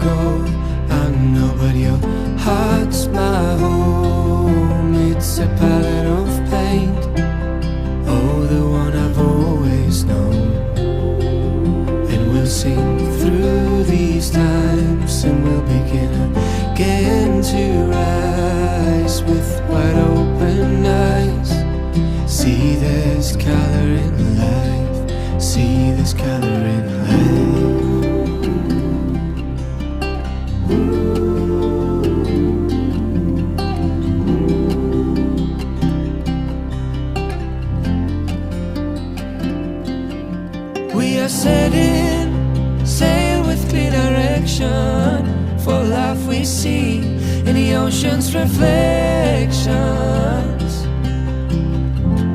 go, I know, but your heart's my home. It's a palette of paint, oh, the one I've always known. And we'll sing through these times, and we'll begin again to rise with wide open eyes. See, there's color in life. See, there's color in life. We are setting sail with clear direction. For life we see in the ocean's reflection.